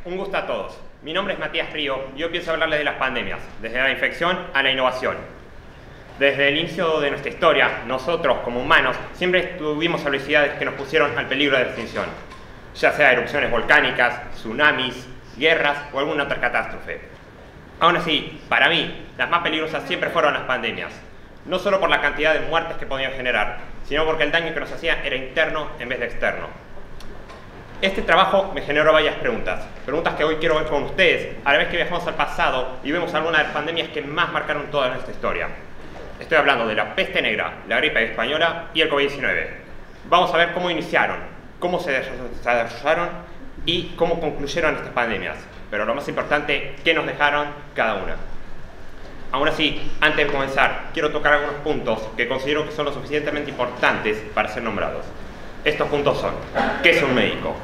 Un gusto a todos. Mi nombre es Matías Río y hoy pienso hablarles de las pandemias, desde la infección a la innovación. Desde el inicio de nuestra historia, nosotros como humanos siempre tuvimos adversidades que nos pusieron al peligro de extinción, ya sea erupciones volcánicas, tsunamis, guerras o alguna otra catástrofe. Aún así, para mí, las más peligrosas siempre fueron las pandemias, no solo por la cantidad de muertes que podían generar, sino porque el daño que nos hacía era interno en vez de externo. Este trabajo me generó varias preguntas que hoy quiero ver con ustedes, a la vez que viajamos al pasado y vemos algunas de las pandemias que más marcaron toda nuestra historia. Estoy hablando de la peste negra, la gripe española y el COVID-19. Vamos a ver cómo iniciaron, cómo se desarrollaron y cómo concluyeron estas pandemias, pero lo más importante, qué nos dejaron cada una. Aún así, antes de comenzar, quiero tocar algunos puntos que considero que son lo suficientemente importantes para ser nombrados. Estos puntos son: ¿qué es un médico?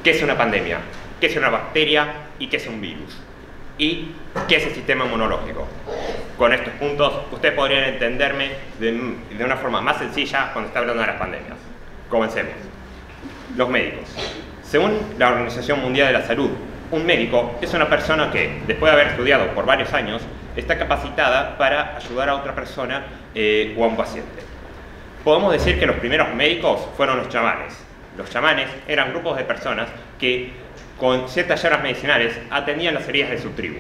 ¿Qué es una pandemia? ¿Qué es una bacteria? ¿Y qué es un virus? ¿Y qué es el sistema inmunológico? Con estos puntos, ustedes podrían entenderme de una forma más sencilla cuando está hablando de las pandemias. Comencemos. Los médicos. Según la Organización Mundial de la Salud, un médico es una persona que, después de haber estudiado por varios años, está capacitada para ayudar a otra persona o a un paciente. Podemos decir que los primeros médicos fueron los chamanes. Los chamanes eran grupos de personas que, con ciertas hierbas medicinales, atendían las heridas de su tribu.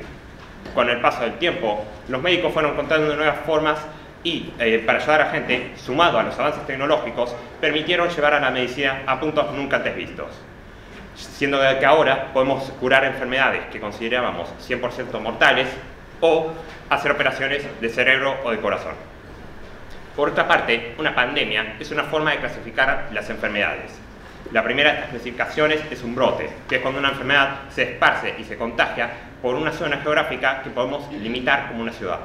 Con el paso del tiempo, los médicos fueron encontrando nuevas formas y, para ayudar a gente, sumado a los avances tecnológicos, permitieron llevar a la medicina a puntos nunca antes vistos. Siendo que ahora podemos curar enfermedades que considerábamos 100% mortales o hacer operaciones de cerebro o de corazón. Por otra parte, una pandemia es una forma de clasificar las enfermedades. La primera de estas clasificaciones es un brote, que es cuando una enfermedad se esparce y se contagia por una zona geográfica que podemos limitar como una ciudad.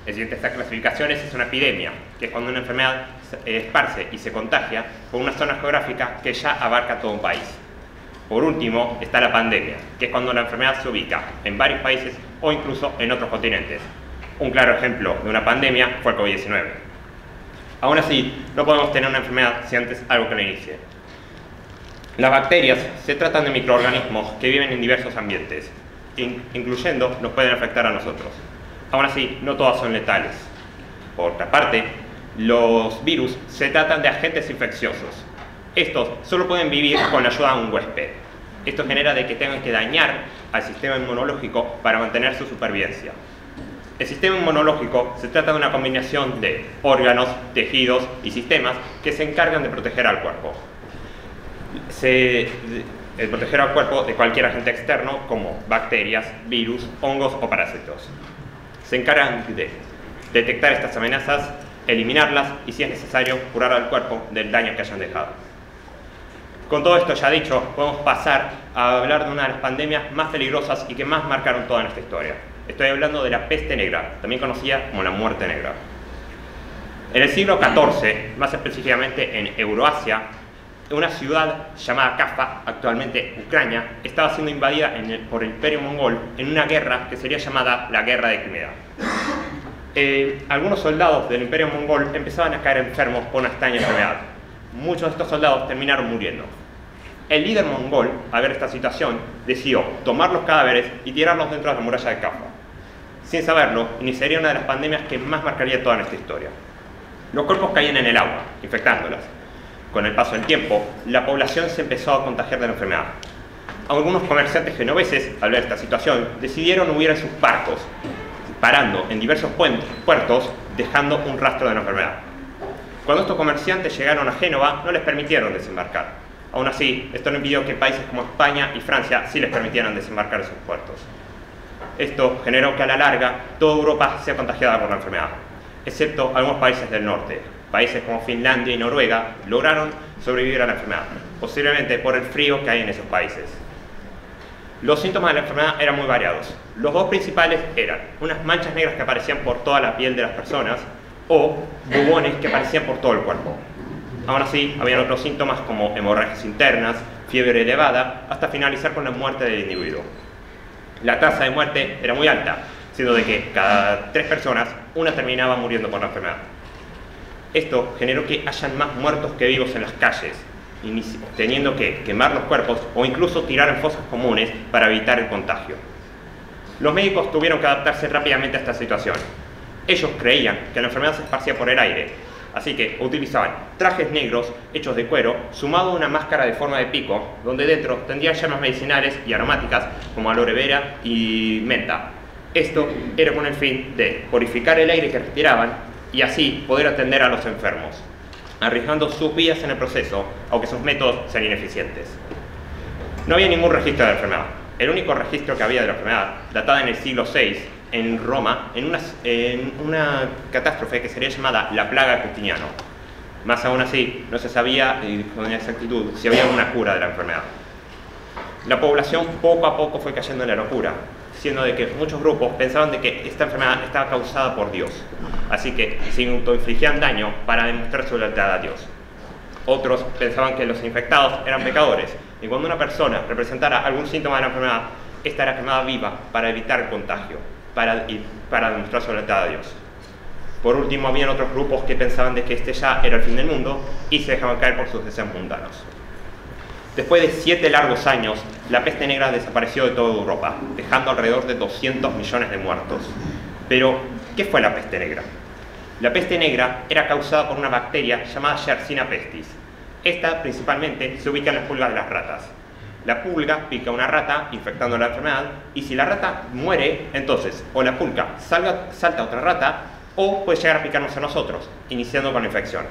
El siguiente de estas clasificaciones es una epidemia, que es cuando una enfermedad se esparce y se contagia por una zona geográfica que ya abarca todo un país. Por último, está la pandemia, que es cuando la enfermedad se ubica en varios países o incluso en otros continentes. Un claro ejemplo de una pandemia fue el COVID-19. Aún así, no podemos tener una enfermedad sin antes algo que la inicie. Las bacterias se tratan de microorganismos que viven en diversos ambientes, incluyendo nos pueden afectar a nosotros. Aún así, no todas son letales. Por otra parte, los virus se tratan de agentes infecciosos. Estos solo pueden vivir con la ayuda de un huésped. Esto genera de que tengan que dañar al sistema inmunológico para mantener su supervivencia. El sistema inmunológico se trata de una combinación de órganos, tejidos y sistemas que se encargan de proteger al cuerpo. Proteger al cuerpo de cualquier agente externo como bacterias, virus, hongos o parásitos. Se encargan de detectar estas amenazas, eliminarlas y, si es necesario, curar al cuerpo del daño que hayan dejado. Con todo esto ya dicho, podemos pasar a hablar de una de las pandemias más peligrosas y que más marcaron toda nuestra historia. Estoy hablando de la peste negra, también conocida como la muerte negra. En el siglo XIV, más específicamente en Euroasia, una ciudad llamada Kaffa, actualmente Ucrania, estaba siendo invadida por el Imperio Mongol en una guerra que sería llamada la Guerra de Crimea. Algunos soldados del Imperio Mongol empezaban a caer enfermos por una extraña enfermedad. Muchos de estos soldados terminaron muriendo. El líder mongol, al ver esta situación, decidió tomar los cadáveres y tirarlos dentro de la muralla de Kaffa. Sin saberlo, iniciaría una de las pandemias que más marcaría toda nuestra historia. Los cuerpos caían en el agua, infectándolas. Con el paso del tiempo, la población se empezó a contagiar de la enfermedad. Algunos comerciantes genoveses, al ver esta situación, decidieron huir en sus barcos, parando en diversos puertos, dejando un rastro de la enfermedad. Cuando estos comerciantes llegaron a Génova, no les permitieron desembarcar. Aún así, esto no impidió que países como España y Francia sí les permitieran desembarcar en sus puertos. Esto generó que a la larga toda Europa sea contagiada por la enfermedad, excepto algunos países del norte. Países como Finlandia y Noruega lograron sobrevivir a la enfermedad, posiblemente por el frío que hay en esos países. Los síntomas de la enfermedad eran muy variados. Los dos principales eran unas manchas negras que aparecían por toda la piel de las personas o bubones que aparecían por todo el cuerpo. Aún así, habían otros síntomas como hemorragias internas, fiebre elevada, hasta finalizar con la muerte del individuo. La tasa de muerte era muy alta, siendo de que cada 3 personas, una terminaba muriendo por la enfermedad. Esto generó que hayan más muertos que vivos en las calles, teniendo que quemar los cuerpos o incluso tirar en fosas comunes para evitar el contagio. Los médicos tuvieron que adaptarse rápidamente a esta situación. Ellos creían que la enfermedad se esparcía por el aire, así que utilizaban trajes negros hechos de cuero, sumado a una máscara de forma de pico, donde dentro tendrían llamas medicinales y aromáticas como aloe vera y menta. Esto era con el fin de purificar el aire que respiraban y así poder atender a los enfermos, arriesgando sus vidas en el proceso, aunque sus métodos sean ineficientes. No había ningún registro de la enfermedad. El único registro que había de la enfermedad, datada en el siglo VI, en Roma, en una catástrofe que sería llamada la plaga de Justiniano. Más aún así, no se sabía con exactitud si había alguna cura de la enfermedad. La población poco a poco fue cayendo en la locura, siendo de que muchos grupos pensaban de que esta enfermedad estaba causada por Dios, así que se autoinfligían daño para demostrar su lealtad a Dios. Otros pensaban que los infectados eran pecadores, y cuando una persona representara algún síntoma de la enfermedad, esta era quemada viva para evitar el contagio, para demostrar su lealtad a Dios. Por último, habían otros grupos que pensaban de que este ya era el fin del mundo y se dejaban caer por sus deseos mundanos. Después de 7 largos años, la peste negra desapareció de toda Europa, dejando alrededor de 200 millones de muertos. Pero, ¿qué fue la peste negra? La peste negra era causada por una bacteria llamada Yersinia pestis. Esta principalmente se ubica en las pulgas de las ratas. La pulga pica a una rata infectando la enfermedad y si la rata muere, entonces o la pulga salta a otra rata o puede llegar a picarnos a nosotros, iniciando con la infección.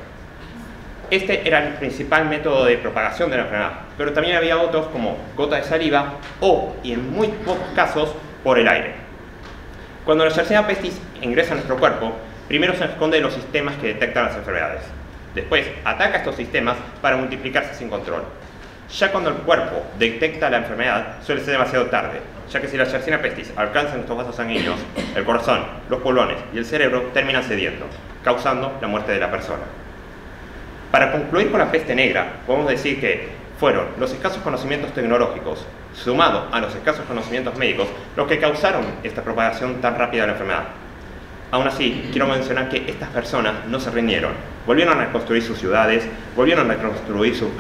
Este era el principal método de propagación de la enfermedad, pero también había otros como gota de saliva o, y en muy pocos casos, por el aire. Cuando la Yersinia pestis ingresa a nuestro cuerpo, primero se esconde de los sistemas que detectan las enfermedades. Después ataca estos sistemas para multiplicarse sin control. Ya cuando el cuerpo detecta la enfermedad, suele ser demasiado tarde, ya que si la Yersinia pestis alcanza nuestros vasos sanguíneos, el corazón, los pulmones y el cerebro terminan cediendo, causando la muerte de la persona. Para concluir con la peste negra, podemos decir que fueron los escasos conocimientos tecnológicos, sumados a los escasos conocimientos médicos, los que causaron esta propagación tan rápida de la enfermedad. Aún así, quiero mencionar que estas personas no se rindieron, volvieron a reconstruir sus ciudades, volvieron a reconstruir sus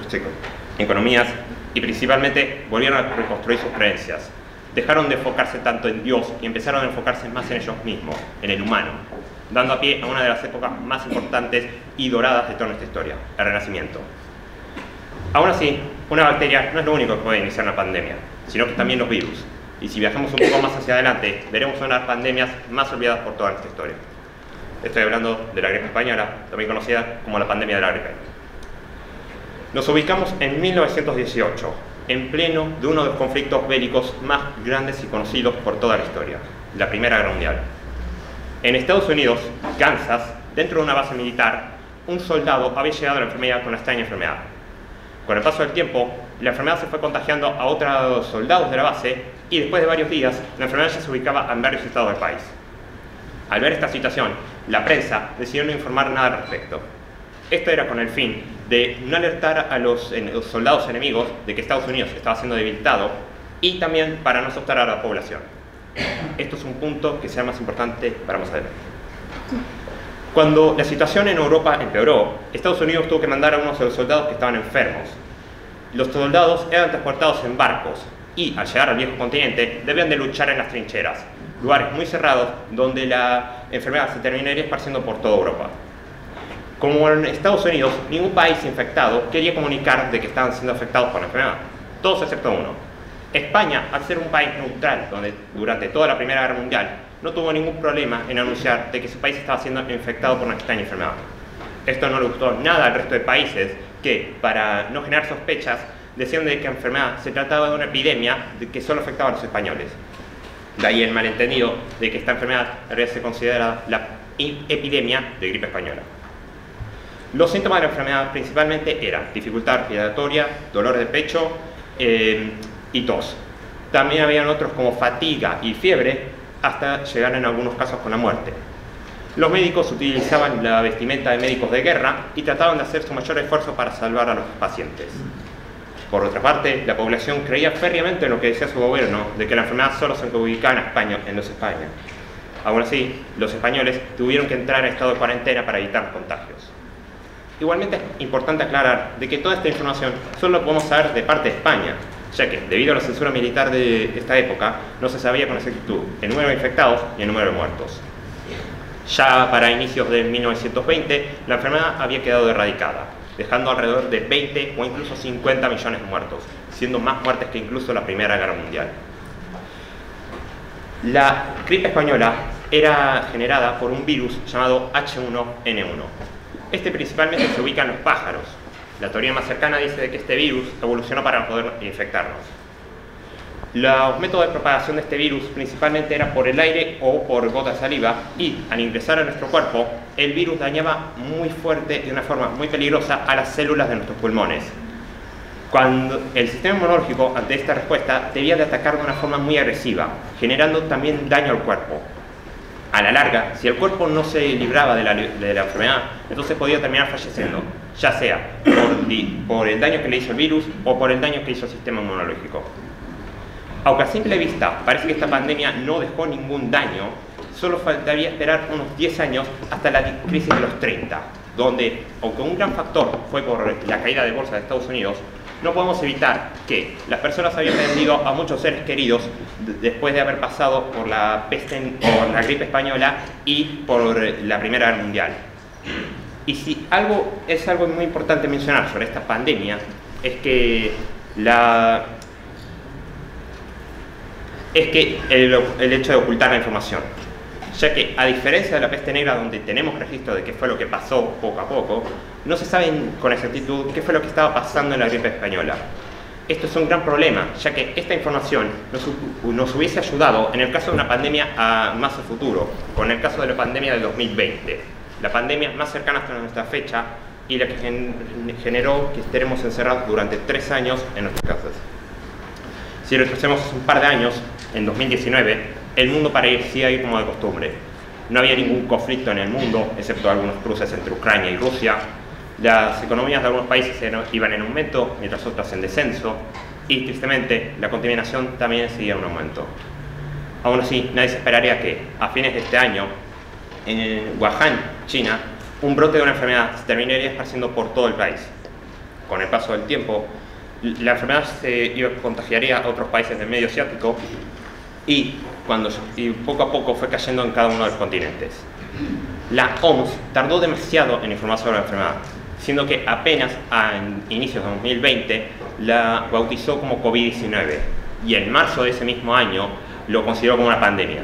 economías y principalmente volvieron a reconstruir sus creencias. Dejaron de enfocarse tanto en Dios y empezaron a enfocarse más en ellos mismos, en el humano, dando a pie a una de las épocas más importantes y doradas de toda nuestra historia, el Renacimiento. Aún así, una bacteria no es lo único que puede iniciar una pandemia, sino que también los virus. Y si viajamos un poco más hacia adelante, veremos una de las pandemias más olvidadas por toda nuestra historia. Estoy hablando de la gripe española, también conocida como la pandemia de la gripe. Nos ubicamos en 1918, en pleno de uno de los conflictos bélicos más grandes y conocidos por toda la historia, la Primera Guerra Mundial. En Estados Unidos, Kansas, dentro de una base militar, un soldado había llegado a la enfermedad con una extraña enfermedad. Con el paso del tiempo, la enfermedad se fue contagiando a otros soldados de la base y después de varios días, la enfermedad ya se ubicaba en varios estados del país. Al ver esta situación, la prensa decidió no informar nada al respecto. Esto era con el fin de no alertar a los soldados enemigos de que Estados Unidos estaba siendo debilitado y también para no asustar a la población. Esto es un punto que sea más importante para más adelante. Cuando la situación en Europa empeoró, Estados Unidos tuvo que mandar a unos de los soldados que estaban enfermos. Los soldados eran transportados en barcos y, al llegar al viejo continente, debían de luchar en las trincheras, lugares muy cerrados donde la enfermedad se terminaría esparciendo por toda Europa. Como en Estados Unidos, ningún país infectado quería comunicar de que estaban siendo afectados por la enfermedad, todos excepto uno. España, al ser un país neutral, donde durante toda la Primera Guerra Mundial no tuvo ningún problema en anunciar de que su país estaba siendo infectado por una extraña enfermedad. Esto no le gustó nada al resto de países que, para no generar sospechas, decían de que la enfermedad se trataba de una epidemia que solo afectaba a los españoles. De ahí el malentendido de que esta enfermedad en realidad se considera la epidemia de gripe española. Los síntomas de la enfermedad principalmente eran dificultad respiratoria, dolor de pecho y tos. También habían otros como fatiga y fiebre, hasta llegar en algunos casos con la muerte. Los médicos utilizaban la vestimenta de médicos de guerra y trataban de hacer su mayor esfuerzo para salvar a los pacientes. Por otra parte, la población creía férreamente en lo que decía su gobierno, de que la enfermedad solo se ubicaba en España, en los España. Aún así, los españoles tuvieron que entrar en estado de cuarentena para evitar contagios. Igualmente es importante aclarar de que toda esta información solo la podemos saber de parte de España, ya que debido a la censura militar de esta época no se sabía con exactitud el número de infectados y el número de muertos. Ya para inicios de 1920 la enfermedad había quedado erradicada, dejando alrededor de 20 o incluso 50 millones de muertos, siendo más muertes que incluso la Primera Guerra Mundial. La gripe española era generada por un virus llamado H1N1. Este principalmente se ubica en los pájaros. La teoría más cercana dice de que este virus evolucionó para poder infectarnos. Los métodos de propagación de este virus principalmente era por el aire o por gotas de saliva, y al ingresar a nuestro cuerpo, el virus dañaba muy fuerte, de una forma muy peligrosa, a las células de nuestros pulmones. Cuando el sistema inmunológico, ante esta respuesta, debía de atacar de una forma muy agresiva, generando también daño al cuerpo. A la larga, si el cuerpo no se libraba de la enfermedad, entonces podía terminar falleciendo, ya sea por el daño que le hizo el virus o por el daño que hizo el sistema inmunológico. Aunque a simple vista parece que esta pandemia no dejó ningún daño, solo faltaría esperar unos 10 años hasta la crisis de los 30, donde, aunque un gran factor fue por la caída de bolsa de Estados Unidos, no podemos evitar que las personas habían perdido a muchos seres queridos después de haber pasado por la peste o la gripe española y por la Primera Guerra Mundial. Y si algo muy importante mencionar sobre esta pandemia es que el hecho de ocultar la información, ya que a diferencia de la peste negra, donde tenemos registro de qué fue lo que pasó poco a poco, no se sabe con exactitud qué fue lo que estaba pasando en la gripe española. Esto es un gran problema, ya que esta información nos hubiese ayudado en el caso de una pandemia más a futuro, con el caso de la pandemia del 2020, la pandemia más cercana hasta nuestra fecha y la que generó que estaremos encerrados durante 3 años en nuestras casas. Si retrocedemos un par de años, en 2019, el mundo parecía ir como de costumbre. No había ningún conflicto en el mundo, excepto algunos cruces entre Ucrania y Rusia. Las economías de algunos países iban en aumento, mientras otras en descenso. Y, tristemente, la contaminación también seguía en aumento. Aún así, nadie se esperaría que, a fines de este año, en Wuhan, China, un brote de una enfermedad se terminaría esparciendo por todo el país. Con el paso del tiempo, la enfermedad se contagiaría a otros países del medio asiático y poco a poco fue cayendo en cada uno de los continentes. La OMS tardó demasiado en informar sobre la enfermedad, siendo que apenas a inicios de 2020 la bautizó como COVID-19 y en marzo de ese mismo año lo consideró como una pandemia.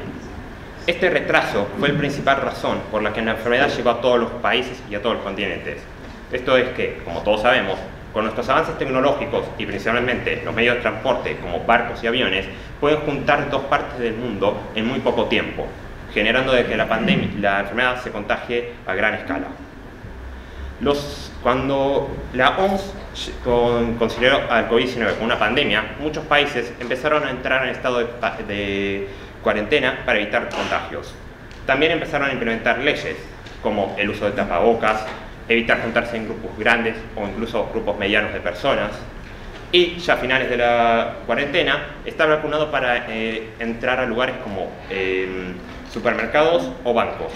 Este retraso fue la principal razón por la que la enfermedad llegó a todos los países y a todos los continentes. Esto es que, como todos sabemos, con nuestros avances tecnológicos y principalmente los medios de transporte como barcos y aviones, pueden juntar 2 partes del mundo en muy poco tiempo, generando de que la enfermedad se contagie a gran escala. Cuando la OMS consideró al COVID-19 como una pandemia, muchos países empezaron a entrar en estado de cuarentena para evitar contagios. También empezaron a implementar leyes como el uso de tapabocas, evitar juntarse en grupos grandes o incluso grupos medianos de personas, y ya a finales de la cuarentena estar vacunado para entrar a lugares como supermercados o bancos.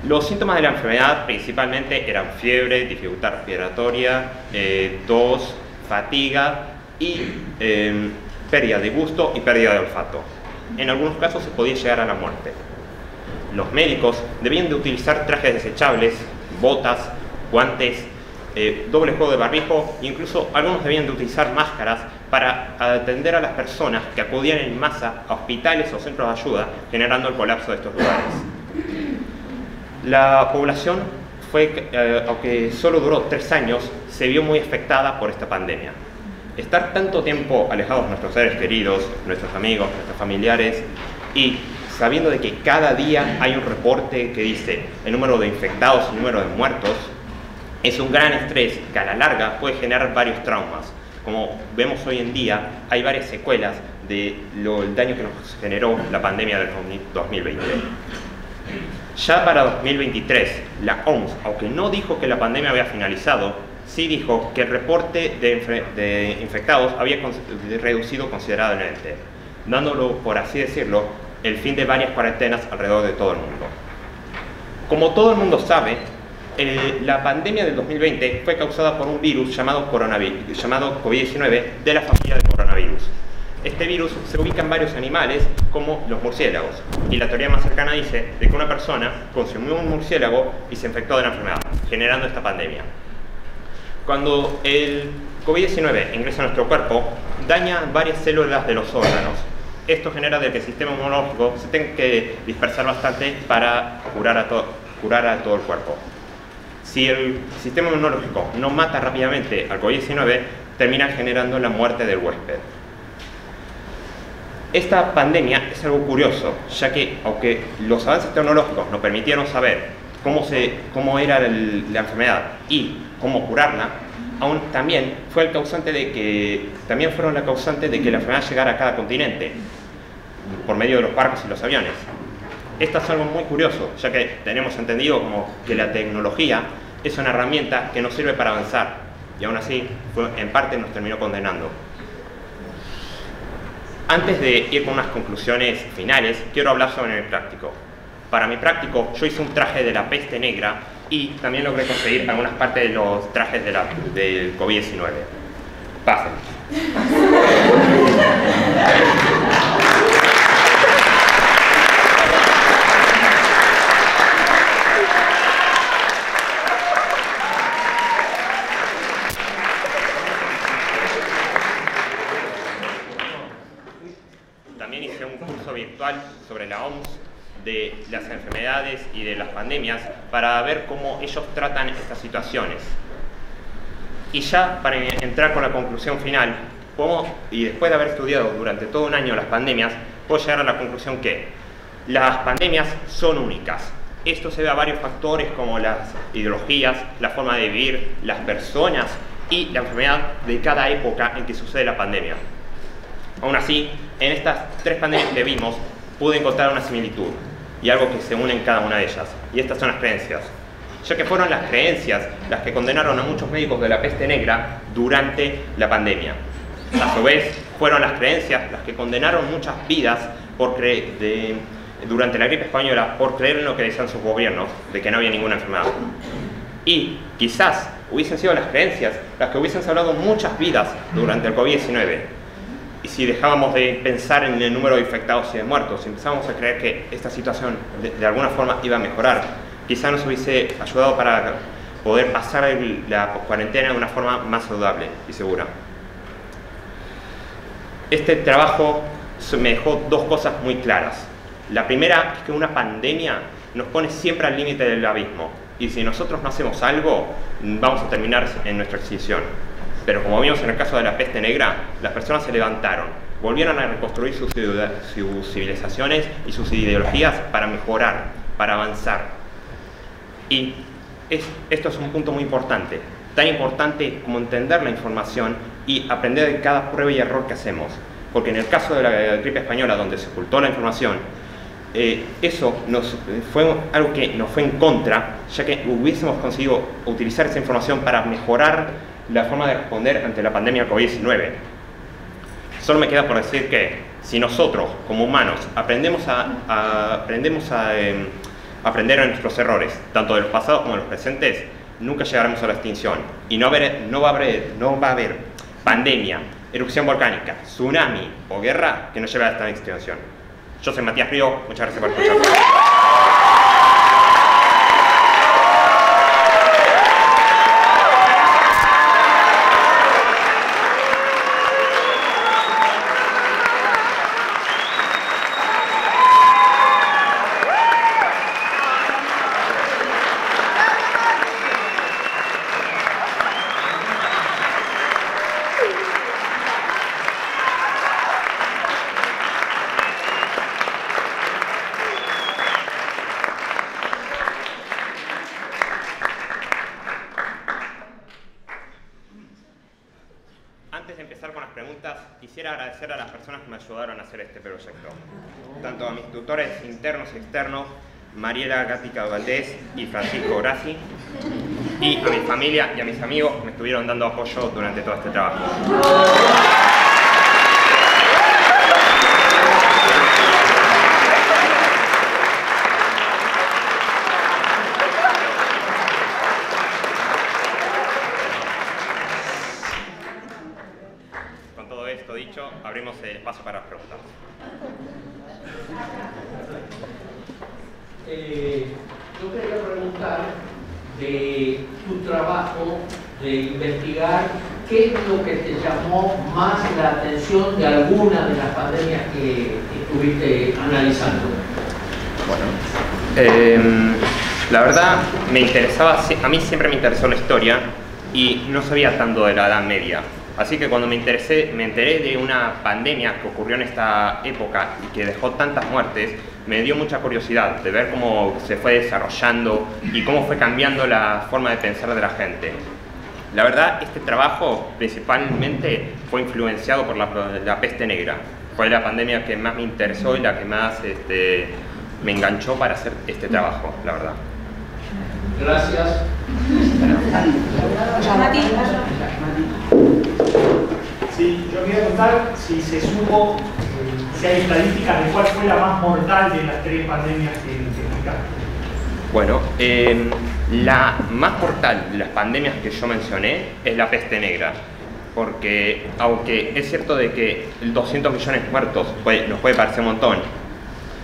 Los síntomas de la enfermedad principalmente eran fiebre, dificultad respiratoria, tos, fatiga y pérdida de gusto y pérdida de olfato. En algunos casos se podía llegar a la muerte. Los médicos debían de utilizar trajes desechables, botas, guantes, doble juego de barbijo e incluso algunos debían de utilizar máscaras para atender a las personas que acudían en masa a hospitales o centros de ayuda, generando el colapso de estos lugares. La población aunque solo duró 3 años, se vio muy afectada por esta pandemia. Estar tanto tiempo alejados de nuestros seres queridos, nuestros amigos, nuestros familiares, y sabiendo de que cada día hay un reporte que dice el número de infectados, el número de muertos, es un gran estrés que a la larga puede generar varios traumas. Como vemos hoy en día, hay varias secuelas del daño que nos generó la pandemia del 2020. Ya para 2023, la OMS, aunque no dijo que la pandemia había finalizado, sí dijo que el reporte de infectados había reducido considerablemente, dándolo, por así decirlo, el fin de varias cuarentenas alrededor de todo el mundo. Como todo el mundo sabe, La pandemia del 2020 fue causada por un virus llamado COVID-19 de la familia de coronavirus. Este virus se ubica en varios animales, como los murciélagos, y la teoría más cercana dice de que una persona consumió un murciélago y se infectó de la enfermedad, generando esta pandemia. Cuando el COVID-19 ingresa a nuestro cuerpo, daña varias células de los órganos. Esto genera de que el sistema inmunológico se tenga que dispersar bastante para curar a todo el cuerpo. Si el sistema inmunológico no mata rápidamente al COVID-19, termina generando la muerte del huésped. Esta pandemia es algo curioso, ya que aunque los avances tecnológicos nos permitieron saber cómo era la enfermedad y cómo curarla, aún también fueron la causante de que la enfermedad llegara a cada continente por medio de los barcos y los aviones. Esto es algo muy curioso, ya que tenemos entendido como que la tecnología es una herramienta que nos sirve para avanzar, y aún así, en parte nos terminó condenando. Antes de ir con unas conclusiones finales, quiero hablar sobre mi práctico. Para mi práctico, yo hice un traje de la peste negra y también logré conseguir algunas partes de los trajes del COVID-19. Pasen. También hice un curso virtual sobre la OMS, de las enfermedades y de las pandemias, para ver cómo ellos tratan estas situaciones. Y ya para entrar con la conclusión final, y después de haber estudiado durante todo un año las pandemias, puedo llegar a la conclusión que las pandemias son únicas. Esto se ve a varios factores como las ideologías, la forma de vivir, las personas y la enfermedad de cada época en que sucede la pandemia. Aún así, en estas tres pandemias que vimos, pude encontrar una similitud y algo que se une en cada una de ellas, y estas son las creencias, ya que fueron las creencias las que condenaron a muchos médicos de la peste negra durante la pandemia. A su vez, fueron las creencias las que condenaron muchas vidas durante la gripe española por creer en lo que decían sus gobiernos, de que no había ninguna enfermedad. Y quizás hubiesen sido las creencias las que hubiesen salvado muchas vidas durante el COVID-19. Y si dejábamos de pensar en el número de infectados y de muertos, si empezábamos a creer que esta situación de alguna forma iba a mejorar, quizá nos hubiese ayudado para poder pasar la cuarentena de una forma más saludable y segura. Este trabajo me dejó dos cosas muy claras. La primera es que una pandemia nos pone siempre al límite del abismo, y si nosotros no hacemos algo, vamos a terminar en nuestra extinción. Pero como vimos en el caso de la peste negra, las personas se levantaron, volvieron a reconstruir sus civilizaciones y sus ideologías para mejorar, para avanzar. Y esto es un punto muy importante, tan importante como entender la información y aprender de cada prueba y error que hacemos. Porque en el caso de la gripe española, donde se ocultó la información, eso fue algo que nos fue en contra, ya que hubiésemos conseguido utilizar esa información para mejorar la forma de responder ante la pandemia COVID-19. Solo me queda por decir que si nosotros, como humanos, aprendemos a aprender de nuestros errores, tanto de los pasados como de los presentes, nunca llegaremos a la extinción. Y no va a haber pandemia, erupción volcánica, tsunami o guerra que nos lleve a esta extinción. Yo soy Matías Río, muchas gracias por escucharme. Antes de empezar con las preguntas, quisiera agradecer a las personas que me ayudaron a hacer este proyecto. Tanto a mis tutores internos y externos, Mariela Gática Valdés y Francisco Grassi, y a mi familia y a mis amigos que me estuvieron dando apoyo durante todo este trabajo. las preguntas. Yo quería preguntar de tu trabajo de investigar qué es lo que te llamó más la atención de alguna de las pandemias que estuviste analizando. Bueno, la verdad me interesaba, a mí siempre me interesó la historia y no sabía tanto de la Edad Media. Así que cuando me enteré de una pandemia que ocurrió en esta época y que dejó tantas muertes, me dio mucha curiosidad de ver cómo se fue desarrollando y cómo fue cambiando la forma de pensar de la gente. La verdad, este trabajo principalmente fue influenciado por la peste negra. Fue la pandemia que más me interesó y la que más me enganchó para hacer este trabajo, la verdad. Gracias. Sí, yo quería contar si se supo, si hay estadísticas de cuál fue la más mortal de las 3 pandemias que explicaste. Bueno, la más mortal de las pandemias que yo mencioné es la peste negra, porque aunque es cierto de que 200 millones de muertos nos puede parecer un montón,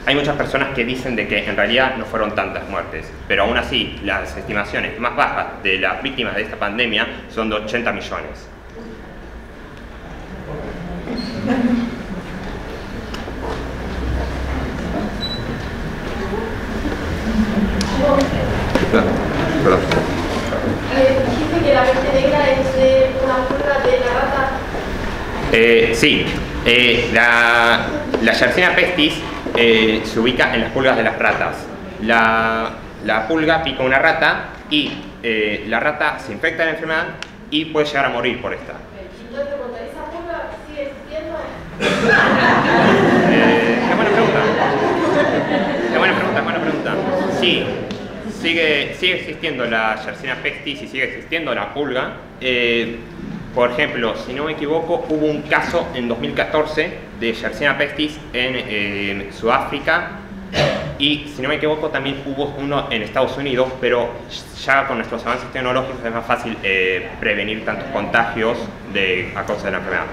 hay muchas personas que dicen de que en realidad no fueron tantas muertes, pero aún así las estimaciones más bajas de las víctimas de esta pandemia son de 80 millones. Perdón. Dijiste que la peste negra es una pulga de la rata. Sí, la Yersinia pestis se ubica en las pulgas de las ratas. La pulga pica una rata y la rata se infecta de la enfermedad y puede llegar a morir por esta. Entonces, ¿esa pulga sigue existiendo? Buena pregunta. Sí, sigue existiendo la Yersinia pestis y sigue existiendo la pulga. Por ejemplo, si no me equivoco, hubo un caso en 2014 de Yersinia pestis en Sudáfrica y, si no me equivoco, también hubo uno en Estados Unidos, pero ya con nuestros avances tecnológicos es más fácil prevenir tantos contagios a causa de la enfermedad.